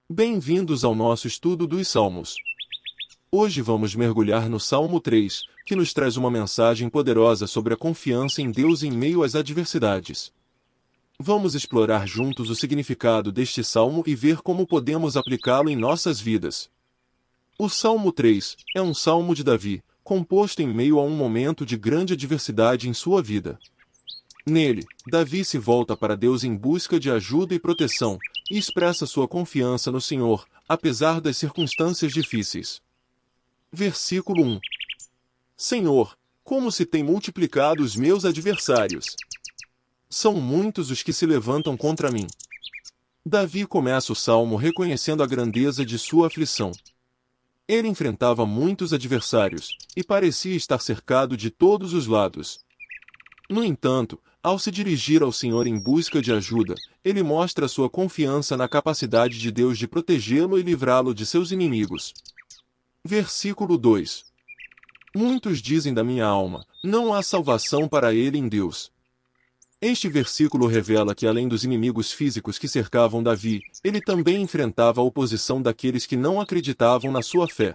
Bem-vindos ao nosso estudo dos Salmos. Hoje vamos mergulhar no Salmo 3, que nos traz uma mensagem poderosa sobre a confiança em Deus em meio às adversidades. Vamos explorar juntos o significado deste salmo e ver como podemos aplicá-lo em nossas vidas. O Salmo 3 é um salmo de Davi, composto em meio a um momento de grande adversidade em sua vida. Nele, Davi se volta para Deus em busca de ajuda e proteção, e expressa sua confiança no Senhor, apesar das circunstâncias difíceis. Versículo 1. Senhor, como se têm multiplicado os meus adversários! São muitos os que se levantam contra mim. Davi começa o salmo reconhecendo a grandeza de sua aflição. Ele enfrentava muitos adversários, e parecia estar cercado de todos os lados. No entanto, ao se dirigir ao Senhor em busca de ajuda, ele mostra sua confiança na capacidade de Deus de protegê-lo e livrá-lo de seus inimigos. Versículo 2. Muitos dizem da minha alma, não há salvação para ele em Deus. Este versículo revela que além dos inimigos físicos que cercavam Davi, ele também enfrentava a oposição daqueles que não acreditavam na sua fé.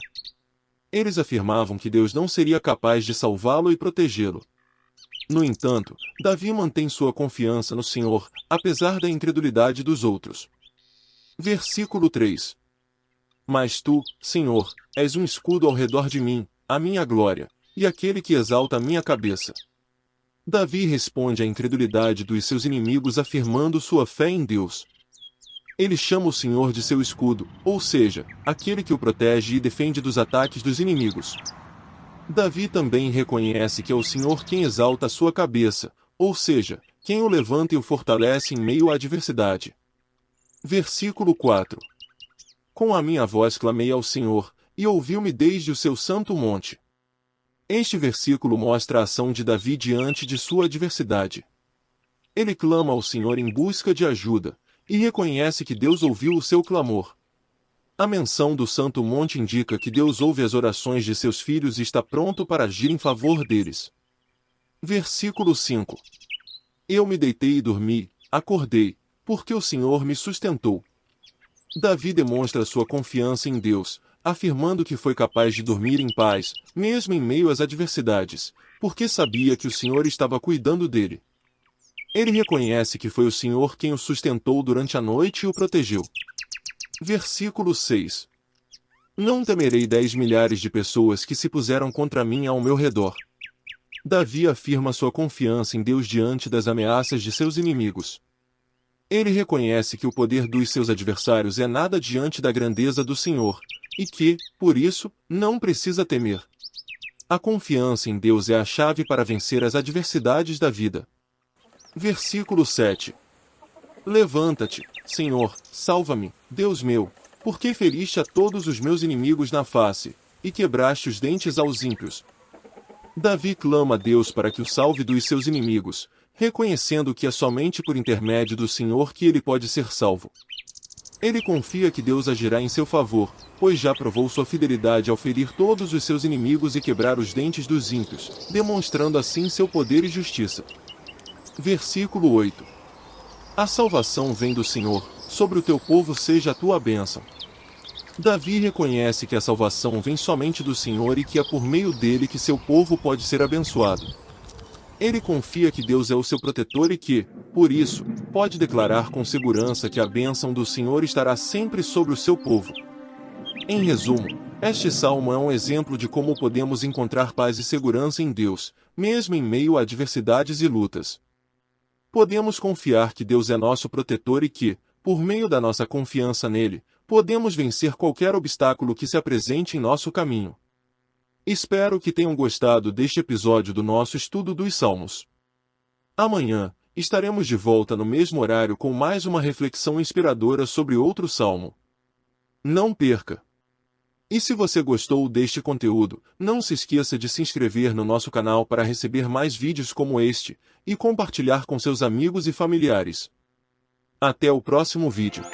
Eles afirmavam que Deus não seria capaz de salvá-lo e protegê-lo. No entanto, Davi mantém sua confiança no Senhor, apesar da incredulidade dos outros. Versículo 3. Mas tu, Senhor, és um escudo ao redor de mim, a minha glória, e aquele que exalta a minha cabeça. Davi responde à incredulidade dos seus inimigos afirmando sua fé em Deus. Ele chama o Senhor de seu escudo, ou seja, aquele que o protege e defende dos ataques dos inimigos. Davi também reconhece que é o Senhor quem exalta a sua cabeça, ou seja, quem o levanta e o fortalece em meio à adversidade. Versículo 4. Com a minha voz clamei ao Senhor, e ouviu-me desde o seu santo monte. Este versículo mostra a ação de Davi diante de sua adversidade. Ele clama ao Senhor em busca de ajuda, e reconhece que Deus ouviu o seu clamor. A menção do Santo Monte indica que Deus ouve as orações de seus filhos e está pronto para agir em favor deles. Versículo 5. Eu me deitei e dormi, acordei, porque o Senhor me sustentou. Davi demonstra sua confiança em Deus, afirmando que foi capaz de dormir em paz, mesmo em meio às adversidades, porque sabia que o Senhor estava cuidando dele. Ele reconhece que foi o Senhor quem o sustentou durante a noite e o protegeu. Versículo 6. Não temerei 10 milhares de pessoas que se puseram contra mim ao meu redor. Davi afirma sua confiança em Deus diante das ameaças de seus inimigos. Ele reconhece que o poder dos seus adversários é nada diante da grandeza do Senhor, e que, por isso, não precisa temer. A confiança em Deus é a chave para vencer as adversidades da vida. Versículo 7. Levanta-te, Senhor, salva-me, Deus meu, porque feriste a todos os meus inimigos na face, e quebraste os dentes aos ímpios. Davi clama a Deus para que o salve dos seus inimigos, reconhecendo que é somente por intermédio do Senhor que ele pode ser salvo. Ele confia que Deus agirá em seu favor, pois já provou sua fidelidade ao ferir todos os seus inimigos e quebrar os dentes dos ímpios, demonstrando assim seu poder e justiça. Versículo 8. A salvação vem do Senhor, sobre o teu povo seja a tua bênção. Davi reconhece que a salvação vem somente do Senhor e que é por meio dele que seu povo pode ser abençoado. Ele confia que Deus é o seu protetor e que, por isso, pode declarar com segurança que a bênção do Senhor estará sempre sobre o seu povo. Em resumo, este salmo é um exemplo de como podemos encontrar paz e segurança em Deus, mesmo em meio a adversidades e lutas. Podemos confiar que Deus é nosso protetor e que, por meio da nossa confiança nele, podemos vencer qualquer obstáculo que se apresente em nosso caminho. Espero que tenham gostado deste episódio do nosso estudo dos Salmos. Amanhã, estaremos de volta no mesmo horário com mais uma reflexão inspiradora sobre outro salmo. Não perca! E se você gostou deste conteúdo, não se esqueça de se inscrever no nosso canal para receber mais vídeos como este, e compartilhar com seus amigos e familiares. Até o próximo vídeo.